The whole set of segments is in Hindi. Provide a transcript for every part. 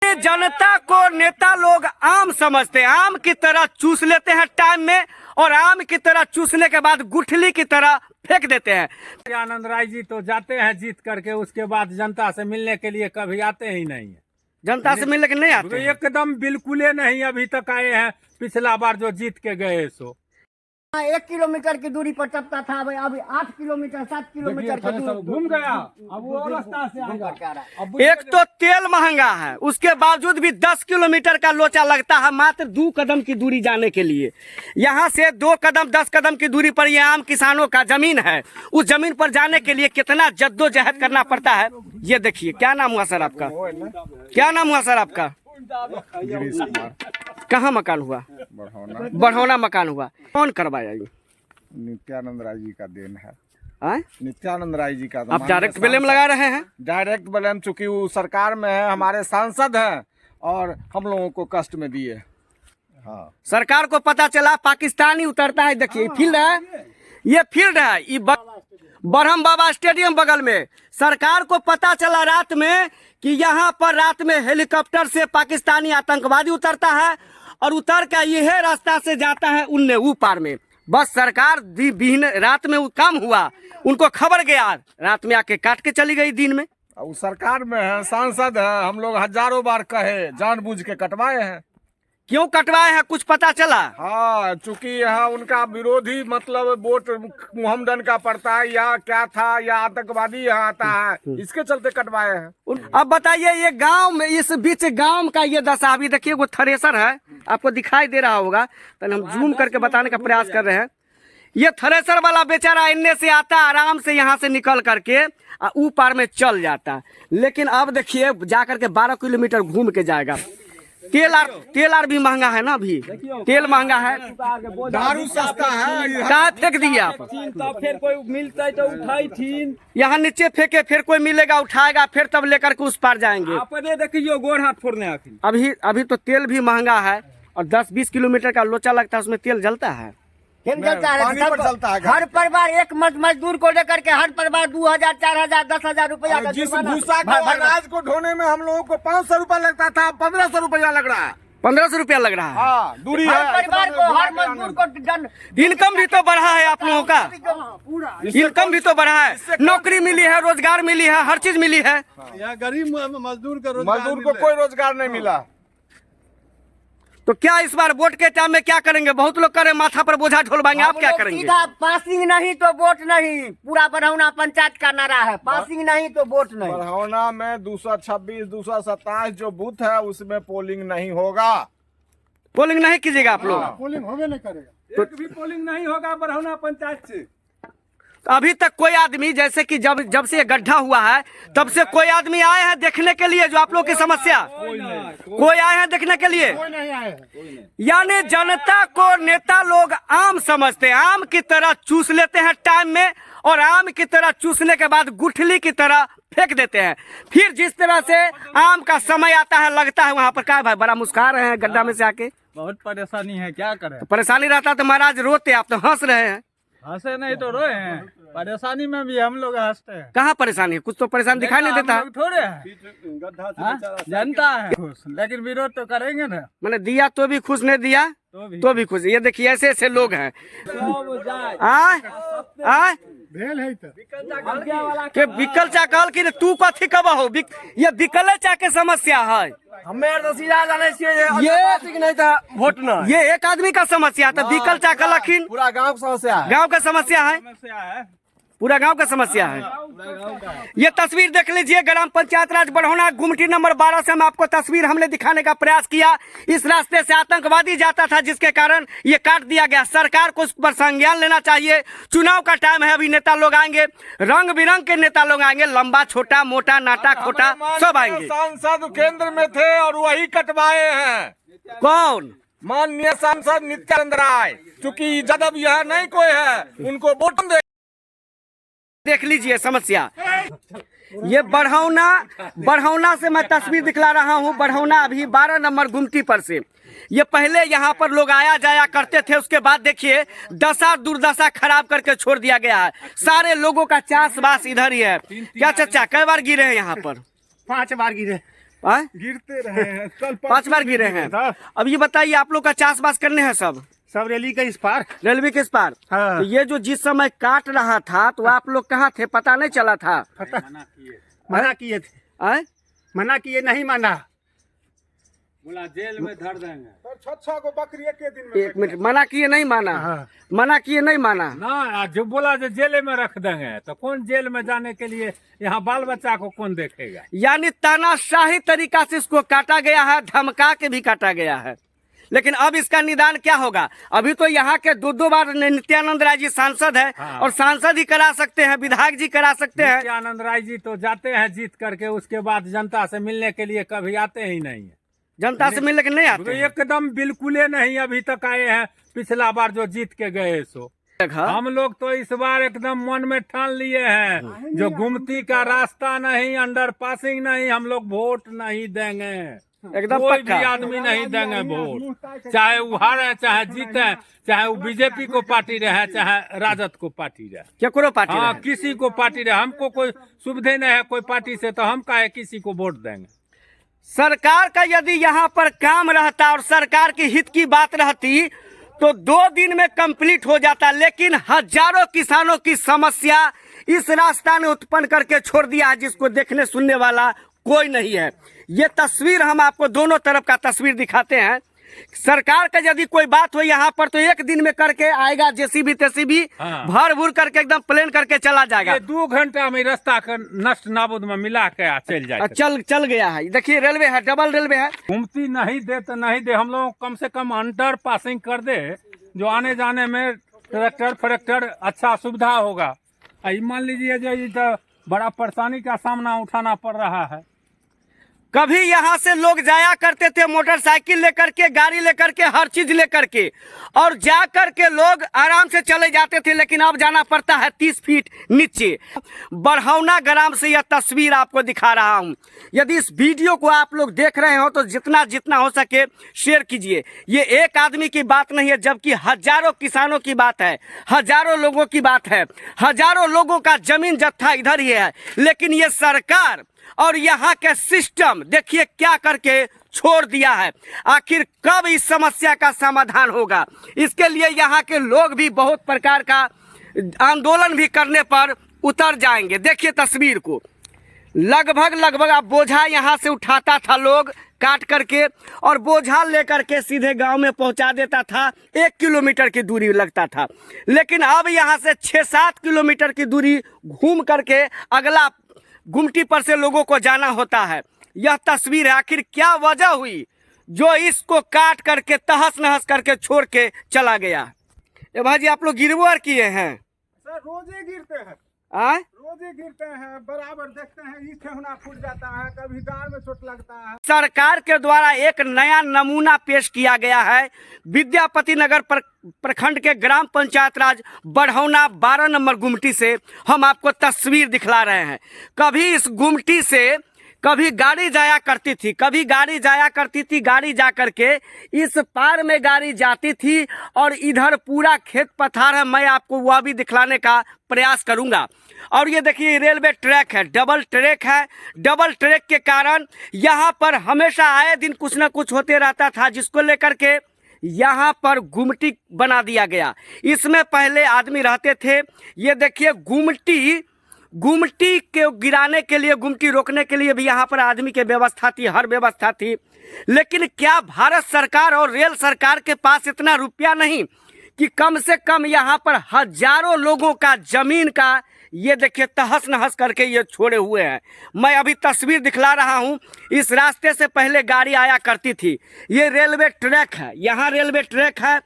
जनता को नेता लोग आम समझते हैं, आम की तरह चूस लेते हैं टाइम में, और आम की तरह चूसने के बाद गुठली की तरह फेंक देते हैं। आनंद राय जी तो जाते हैं जीत करके, उसके बाद जनता से मिलने के लिए कभी आते ही नहीं है। जनता से मिलने के नहीं आते हैं। एकदम बिल्कुल नहीं अभी तक आए हैं। पिछला बार जो जीत के गए सो 1 किलोमीटर की दूरी पर टपता था, अभी 8 किलोमीटर 7 किलोमीटर की दूरी घूम गया। अब वो रास्ता से आएगा। एक तो तेल महंगा है, उसके बावजूद भी 10 किलोमीटर का लोचा लगता है मात्र 2 कदम की दूरी जाने के लिए। यहाँ से 2 कदम 10 कदम की दूरी पर ये आम किसानों का जमीन है। उस जमीन पर जाने के लिए कितना जद्दोजहद करना पड़ता है, ये देखिए। क्या नाम हुआ सर आपका? क्या नाम हुआ सर आपका? कहाँ मकान हुआ? बढ़ौना मकान हुआ। कौन करवाया? ये नित्यानंद राय जी का देन है। आए? नित्यानंद राय जी का। आप डायरेक्ट ब्लेम लगा रहे हैं? डायरेक्ट ब्लेम, चूंकि वो सरकार में है, हमारे सांसद हैं और हम लोगों को कष्ट में दिए। हाँ, सरकार को पता चला पाकिस्तानी उतरता है। देखिए फील्ड है, ये फील्ड है, ये बरहम बाबा स्टेडियम बगल में। सरकार को पता चला रात में कि यहाँ पर रात में हेलीकॉप्टर से पाकिस्तानी आतंकवादी उतरता है, और उतर कर यह रास्ता से जाता है उनने ऊपर में। बस सरकार दिन रात में काम हुआ, उनको खबर गया, रात में आके काट के चली गई दिन में। वो सरकार में है, सांसद है, हम लोग हजारों बार कहे, जानबूझ के कटवाए हैं। क्यों कटवाए हैं कुछ पता चला? हाँ, चूंकि यहाँ उनका विरोधी मतलब वोट मोहम्मदन का पड़ता है, या क्या था, या आतंकवादी यहाँ आता है, इसके चलते कटवाए हैं। अब बताइए, ये गांव में, इस बीच गांव का ये दशा। अभी देखिए वो थ्रेसर है, आपको दिखाई दे रहा होगा, तो हम जूम करके बताने का प्रयास कर रहे हैं। ये थ्रेसर वाला बेचारा इनने से आता, आराम से यहाँ से निकल करके ऊपर में चल जाता। लेकिन अब देखिए जाकर के 12 किलोमीटर घूम के जाएगा। तेल आर भी महंगा है ना, अभी तेल महंगा है, दारू सस्ता है। कहाँ फेंक दिया आप? फिर कोई मिलता है तो उठाई थी, यहाँ नीचे फेंके, फिर कोई मिलेगा उठाएगा, फिर तब लेकर के उस पार जाएंगे। आप देखिए गोड़ हाथ फोड़ने आखिर। अभी तो तेल भी महंगा है, और 10-20 किलोमीटर का लोचा लगता है, उसमें तेल जलता है। तेल जलता है, पानी पर चलता है। हर परिवार एक मजदूर को लेकर के हर परिवार 2000, 4000, 10,000 रुपया का जिस जुर्माना भूसा को अनाज को ढोने में हम लोगों को 500 रुपया लगता था, 1500 रुपया लग रहा है। 1500 रुपया लग रहा है। हाँ, दूरी हर है। परिवार को, हर मजदूर को इनकम भी तो बढ़ा है आप लोगों का, इनकम भी तो बढ़ा है, नौकरी मिली है, रोजगार मिली है, हर चीज मिली है। यहाँ गरीब मजदूर को कोई रोजगार नहीं मिला। तो क्या इस बार वोट के टाइम में क्या करेंगे? बहुत लोग करे माथा पर बोझा ढोलवाएंगे, आप क्या करेंगे? सीधा पासिंग नहीं तो वोट नहीं। पूरा बढ़ौना पंचायत का नारा है, पासिंग नहीं तो वोट नहीं। बढ़ौना में 226, 227 जो बूथ है उसमें पोलिंग नहीं होगा। पोलिंग नहीं कीजिएगा आप लोग? पोलिंग होवे नहीं करेगा। एक भी पोलिंग नहीं होगा बढ़ौना पंचायत से। तो अभी तक कोई आदमी, जैसे कि जब से ये गड्ढा हुआ है तब से कोई आदमी आए हैं देखने के लिए जो आप लोग की समस्या? कोई आए हैं देखने के लिए? यानी जनता को नेता लोग आम समझते हैं, आम की तरह चूस लेते हैं टाइम में, और आम की तरह चूसने के बाद गुठली की तरह फेंक देते हैं। फिर जिस तरह से आम का समय आता है, लगता है वहां पर क्या भाई बड़ा मुस्कुरा रहे हैं गड्ढा में से आके? बहुत परेशानी है, क्या करें। तो परेशानी रहता तो महाराज रोते, आप तो हंस रहे हैं। हंसे नहीं तो रोए हैं, परेशानी में भी हम लोग हंसते हैं। कहाँ परेशानी है? कुछ तो परेशानी दिखाई नहीं देता। थोड़े हैं, जनता है खुश, लेकिन विरोध तो करेंगे ना। मैंने दिया तो भी खुश, नहीं दिया तो भी खुश। ये देखिए ऐसे ऐसे लोग हैं। आय के बिकल चा कहल कि तू कथी कब हो? ये बिकले चा के समस्या है। हमें तो सीधा जाने से ये नहीं था वोट ना। ये एक आदमी का समस्या था, बिकल चा कहलखिन पूरा गांव की समस्या है। गांव का समस्या है, पूरा गांव का समस्या है। ये तस्वीर देख लीजिए, ग्राम पंचायत राज बढ़ौना गुमटी नंबर 12 से हम आपको तस्वीर हमने दिखाने का प्रयास किया। इस रास्ते से आतंकवादी जाता था, जिसके कारण ये काट दिया गया। सरकार को उस पर संज्ञान लेना चाहिए। चुनाव का टाइम है, अभी नेता लोग आएंगे, रंग बिरंग के नेता लोग आएंगे, लंबा छोटा मोटा नाटा खोटा सब आएंगे। सांसद केंद्र में थे और वही कटवाए हैं। कौन? माननीय सांसद नित्यानंद राय। चूंकि जब यहाँ नहीं कोई है, उनको वोट दे। देख लीजिए समस्या। ये बढ़ौना से मैं तस्वीर दिखला रहा हूँ। बढ़ौना अभी 12 नंबर गुमटी पर से। ये पहले यहाँ पर लोग आया जाया करते थे, उसके बाद देखिए दशा दुर्दशा खराब करके छोड़ दिया गया है। सारे लोगों का चास बास इधर ही है। क्या चाचा कई बार गिरे हैं यहाँ पर? 5 बार गिरे। आए? गिरते रहे हैं कल 5 बार गिरे हैं। अब ये बताइए, आप लोग का चाष बास करने हैं सब रेली का इस पार। रेलवे के इस पार। हाँ। तो ये जो जिस समय काट रहा था तो आप लोग कहाँ थे, पता नहीं चला था? मना किए थे, आए? मना किए, नहीं माना, बोला जेल में धर देंगे। छच्छा को बकरी एक दिन में 1 मिनट, मना किए नहीं माना? हाँ। मना किए नहीं माना? ना, जो बोला जो जेल में रख देंगे, तो कौन जेल में जाने के लिए, यहाँ बाल बच्चा को कौन देखेगा? यानी तानाशाही तरीका से इसको काटा गया है, धमका के भी काटा गया है। लेकिन अब इसका निदान क्या होगा? अभी तो यहाँ के 2 बार नित्यानंद राय जी सांसद है। हाँ। और सांसद ही करा सकते हैं, विधायक जी करा सकते हैं। नित्यानंद राय जी तो जाते हैं जीत करके, उसके बाद जनता से मिलने के लिए कभी आते ही नहीं है। जनता से मिलने के नहीं आते हैं। एकदम बिल्कुल नहीं अभी तक आए हैं। पिछला बार जो जीत के गए सो हम लोग तो इस बार एकदम मन में ठान लिए हैं, जो गुमती का रास्ता नहीं, अंडर पासिंग नहीं, हम लोग वोट नहीं देंगे। एकदम कोई पक्का। भी आदमी नहीं देंगे वोट, चाहे वो हारे चाहे जीते, चाहे वो बीजेपी को पार्टी रहे चाहे राजद को पार्टी रहे। केकरो पार्टी हाँ, रहे। किसी को पार्टी रहे, हमको कोई सुविधा नहीं है कोई पार्टी से, तो हम काहे किसी को वोट देंगे। सरकार का यदि यहाँ पर काम रहता और सरकार के हित की बात रहती तो 2 दिन में कंप्लीट हो जाता। लेकिन हजारों किसानों की समस्या इस रास्ता ने उत्पन्न करके छोड़ दिया है, जिसको देखने सुनने वाला कोई नहीं है। ये तस्वीर हम आपको दोनों तरफ का तस्वीर दिखाते हैं। सरकार का यदि कोई बात हो यहाँ पर तो 1 दिन में करके आएगा, जेसीबी तेसीबी हाँ। भर भूर करके एकदम प्लेन करके चला जाएगा। ये 2 घंटा में रास्ता का नष्ट नाबूद में मिला के चल जाए। चल गया है। देखिए रेलवे है, डबल रेलवे है। घूमती नहीं दे तो नहीं दे, हम लोग कम से कम अंडर पासिंग कर दे, जो आने जाने में ट्रैक्टर फ्रैक्टर अच्छा सुविधा होगा। मान लीजिए जो ये तो बड़ा परेशानी का सामना उठाना पड़ रहा है। कभी यहाँ से लोग जाया करते थे मोटरसाइकिल लेकर के, गाड़ी लेकर के, हर चीज लेकर के, और जा कर के लोग आराम से चले जाते थे। लेकिन अब जाना पड़ता है 30 फीट नीचे। बढ़ौना ग्राम से यह तस्वीर आपको दिखा रहा हूँ। यदि इस वीडियो को आप लोग देख रहे हो तो जितना जितना हो सके शेयर कीजिए। ये एक आदमी की बात नहीं है, जबकि हजारों किसानों की बात है, हजारों लोगों की बात है, हजारों लोगों का जमीन जत्था इधर ही है। लेकिन ये सरकार और यहाँ के सिस्टम देखिए क्या करके छोड़ दिया है। आखिर कब इस समस्या का समाधान होगा? इसके लिए यहाँ के लोग भी बहुत प्रकार का आंदोलन भी करने पर उतर जाएंगे। देखिए तस्वीर को, लगभग आप बोझा यहाँ से उठाता था लोग काट करके, और बोझा लेकर के सीधे गांव में पहुंचा देता था। 1 किलोमीटर की दूरी लगता था। लेकिन अब यहाँ से 6-7 किलोमीटर की दूरी घूम करके अगला गुमटी पर से लोगों को जाना होता है। यह तस्वीर है। आखिर क्या वजह हुई जो इसको काट करके तहस नहस करके छोड़ के चला गया? ए भाई जी, आप लोग गिरवार किए हैं? सर रोजे गिरते हैं, आए? रोजे गिरते हैं, बराबर देखते हैं, ईंट ठेहुना फूट जाता है, कभी डाल में चोट लगता है। सरकार के द्वारा एक नया नमूना पेश किया गया है। विद्यापति नगर प्रखंड के ग्राम पंचायत राज बढ़ौना 12 नंबर गुमटी से हम आपको तस्वीर दिखला रहे हैं। कभी इस गुमटी से कभी गाड़ी जाया करती थी, गाड़ी जा करके इस पार में गाड़ी जाती थी, और इधर पूरा खेत पथार है। मैं आपको वह भी दिखलाने का प्रयास करूंगा। और ये देखिए रेलवे ट्रैक है, डबल ट्रैक है। डबल ट्रैक के कारण यहाँ पर हमेशा आए दिन कुछ न कुछ होते रहता था, जिसको लेकर के यहाँ पर गुमटी बना दिया गया। इसमें पहले आदमी रहते थे। ये देखिए गुमटी के गिराने के लिए, गुमटी रोकने के लिए भी यहाँ पर आदमी की व्यवस्था थी, हर व्यवस्था थी। लेकिन क्या भारत सरकार और रेल सरकार के पास इतना रुपया नहीं कि कम से कम यहाँ पर हजारों लोगों का जमीन का ये देखिए तहस नहस करके ये छोड़े हुए हैं। मैं अभी तस्वीर दिखला रहा हूँ। इस रास्ते से पहले गाड़ी आया करती थी। ये रेलवे ट्रैक है, यहाँ रेलवे ट्रैक है।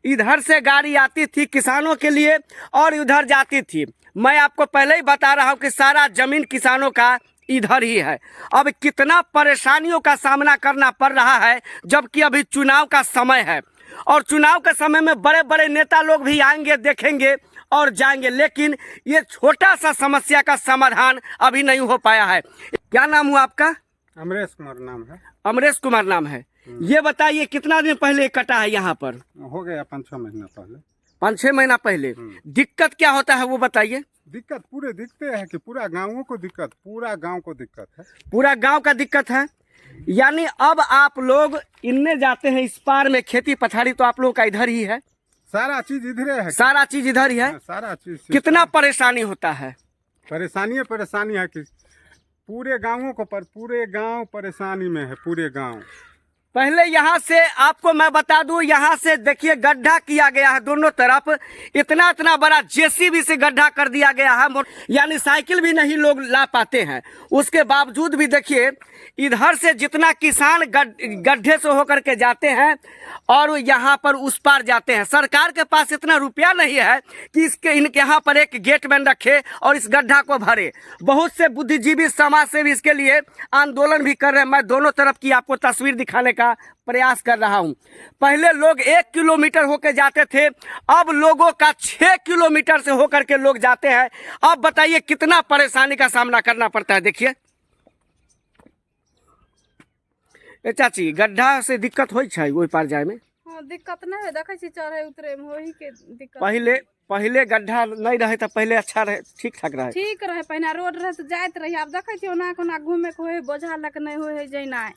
इधर से गाड़ी आती थी किसानों के लिए और उधर जाती थी। मैं आपको पहले ही बता रहा हूँ कि सारा जमीन किसानों का इधर ही है। अब कितना परेशानियों का सामना करना पड़ रहा है, जबकि अभी चुनाव का समय है, और चुनाव के समय में बड़े बड़े नेता लोग भी आएंगे, देखेंगे और जाएंगे। लेकिन ये छोटा सा समस्या का समाधान अभी नहीं हो पाया है। क्या नाम हुआ आपका? अमरेश कुमार नाम है। अमरेश कुमार नाम है। ये बताइए कितना दिन पहले कटा है यहाँ पर? हो गया 5-6 महीना पहले। 5-6 महीना पहले। दिक्कत क्या होता है वो बताइए। दिक्कत पूरे दिखते हैं कि पूरा गाँवों को दिक्कत, पूरा गाँव को दिक्कत है। पूरा गांव का दिक्कत है। यानी अब आप लोग इनने जाते हैं इस पार में, खेती पथारी तो आप लोगों का इधर ही है, सारा चीज इधरे है। सारा चीज इधर ही है। सारा चीज कितना परेशानी होता है? परेशानी है कि पूरे गांवों को पूरे गांव परेशानी में है, पूरे गांव। पहले यहाँ से आपको मैं बता दूं, यहाँ से देखिए गड्ढा किया गया है दोनों तरफ, इतना इतना बड़ा जेसीबी से गड्ढा कर दिया गया है, यानी साइकिल भी नहीं लोग ला पाते हैं। उसके बावजूद भी देखिए इधर से जितना किसान गड्ढे से होकर के जाते हैं और यहाँ पर उस पार जाते हैं, सरकार के पास इतना रुपया नहीं है कि इनके यहाँ पर एक गेटमैन रखे और इस गड्ढा को भरे। बहुत से बुद्धिजीवी समाज से भी इसके लिए आंदोलन भी कर रहे हैं। मैं दोनों तरफ की आपको तस्वीर दिखाने का प्रयास कर रहा हूं। पहले लोग 1 किलोमीटर होकर जाते थे, अब लोगों का 6 किलोमीटर से होकर के लोग जाते हैं। अब बताइए कितना परेशानी का सामना करना पड़ता है। देखिए चाची, गड्ढा से दिक्कत हो ओहि पार जाए में? हाँ, दिक्कत नहीं है, देखे छी चढ़े उतरे में वही के दिक्कत। पहले गड्ढा नहीं रहे तो पहले अच्छा रहे, ठीक ठाक रहे। ठीक रहे, पहले रोड रहे तो जाते रही। अब देखे छी ओना कोना घूमे के होय, बोझा लक नहीं होय जैना।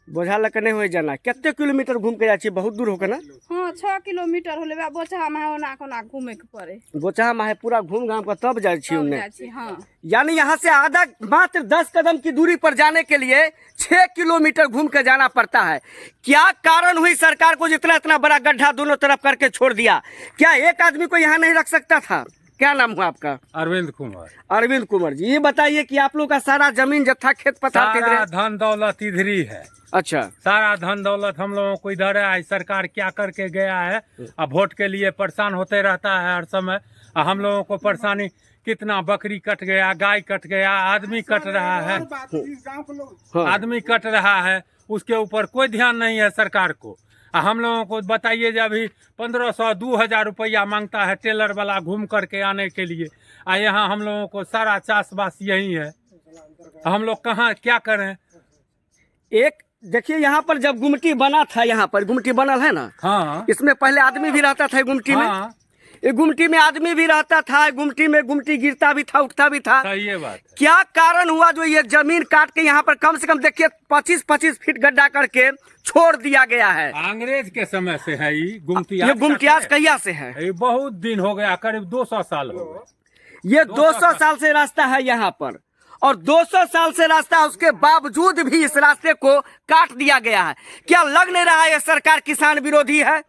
बोझा लक नहीं हो जाना। कितने किलोमीटर घूम के जाए? बहुत दूर होकर ना? हाँ, 6 किलोमीटर होले बा। बोझा में ओना कोना घूमे के पड़े। बोझा में पूरा घूम घाम कर तब जाए छी उन्हें। हाँ, यानी यहाँ से आधा मात्र 10 कदम की दूरी पर जाने के लिए 6 किलोमीटर घूम के जाना पड़ता है। क्या कारण हुई सरकार को जितना इतना बड़ा गड्ढा दोनों तरफ करके छोड़ दिया? क्या एक आदमी को यहाँ नहीं रख सकता था? क्या नाम हुआ आपका? अरविंद कुमार। अरविंद कुमार जी, ये बताइए कि आप लोग का सारा जमीन जत्था खेत पथार सारा धन दौलत इधर ही है। अच्छा, सारा धन दौलत हम लोगों को इधर है। आज सरकार क्या करके गया है, अब वोट के लिए परेशान होते रहता है हर समय। हम लोगों को परेशानी कितना, बकरी कट गया, गाय कट गया, आदमी कट रहा है, आदमी कट रहा है, उसके ऊपर कोई ध्यान नहीं है सरकार को। हम लोगों को बताइए, जब अभी 1500-2000 रुपया मांगता है टेलर वाला घूम करके आने के लिए। यहाँ हम लोगों को सारा चाषबास यही है, हम लोग कहाँ क्या करें? एक देखिए यहाँ पर जब गुमटी बना था, यहाँ पर गुमटी बनल है ना? हाँ, इसमें पहले आदमी भी रहता था गुमटी में। हाँ, ये गुमटी में आदमी भी रहता था, गुमटी में गुमटी गिरता भी था, उठता भी था। सही है बात। क्या कारण हुआ जो ये जमीन काट के यहाँ पर कम से कम देखिए 25-25 फीट गड्ढा करके छोड़ दिया गया है? अंग्रेज के समय से है ये गुमटी। ये गुमटियाज कहिया से है? ये बहुत दिन हो गया, करीब 200 साल हो गए। ये 200 साल से रास्ता है यहाँ पर, और 200 साल से रास्ता, उसके बावजूद भी इस रास्ते को काट दिया गया है। क्या लग नहीं रहा है ये सरकार किसान विरोधी है?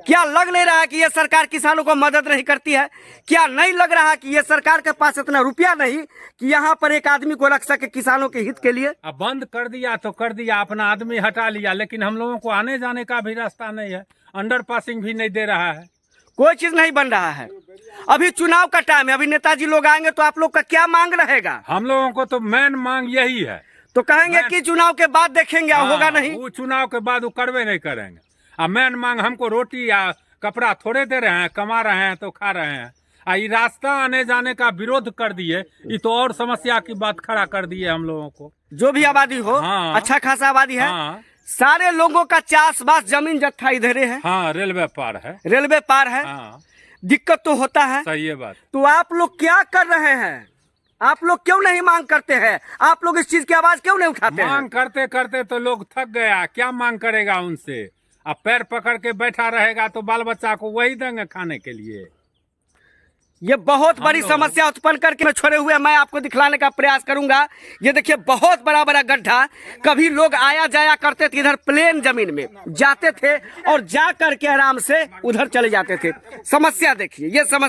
क्या लग नहीं रहा है कि ये सरकार किसानों को मदद नहीं करती है? क्या नहीं लग रहा कि ये सरकार के पास इतना रुपया नहीं कि यहाँ पर एक आदमी को रख सके किसानों के हित के लिए? अब बंद कर दिया तो कर दिया, अपना आदमी हटा लिया, लेकिन हम लोगों को आने जाने का भी रास्ता नहीं है, अंडर पासिंग भी नहीं दे रहा है, कोई चीज नहीं बन रहा है। अभी चुनाव का टाइम है, अभी नेताजी लोग आएंगे तो आप लोग का क्या मांग रहेगा? हम लोगों को तो मेन मांग यही है। तो कहेंगे कि चुनाव के बाद देखेंगे, होगा नहीं। वो चुनाव के बाद वो करवे नहीं करेंगे। अब मेन मांग हमको रोटी या कपड़ा थोड़े दे रहे हैं, कमा रहे हैं तो खा रहे हैं। ये रास्ता आने जाने का विरोध कर दिए, ये तो और समस्या की बात खड़ा कर दिए हम लोगों को। जो भी आबादी हो, हाँ, अच्छा खासा आबादी है। हाँ, सारे लोगों का चाषबास जमीन जत्था इधर है। हाँ, रेलवे पार है, रेलवे पार है। हाँ, दिक्कत तो होता है। सही है बात। तो आप लोग क्या कर रहे हैं? आप लोग क्यों नहीं मांग करते हैं? आप लोग इस चीज की आवाज क्यों नहीं उठाते हैं? मांग करते करते तो लोग थक गया, क्या मांग करेगा उनसे? अब पैर पकड़ के बैठा रहेगा तो बाल बच्चा को वही देंगे खाने के लिए। ये बहुत बड़ी समस्या उत्पन्न करके मैं छोड़े हुए मैं आपको दिखलाने का प्रयास करूंगा। ये देखिए बहुत बड़ा बड़ा गड्ढा, कभी लोग आया जाया करते थे, इधर प्लेन जमीन में जाते थे और जा करके आराम से उधर चले जाते थे। समस्या देखिए, ये समस्या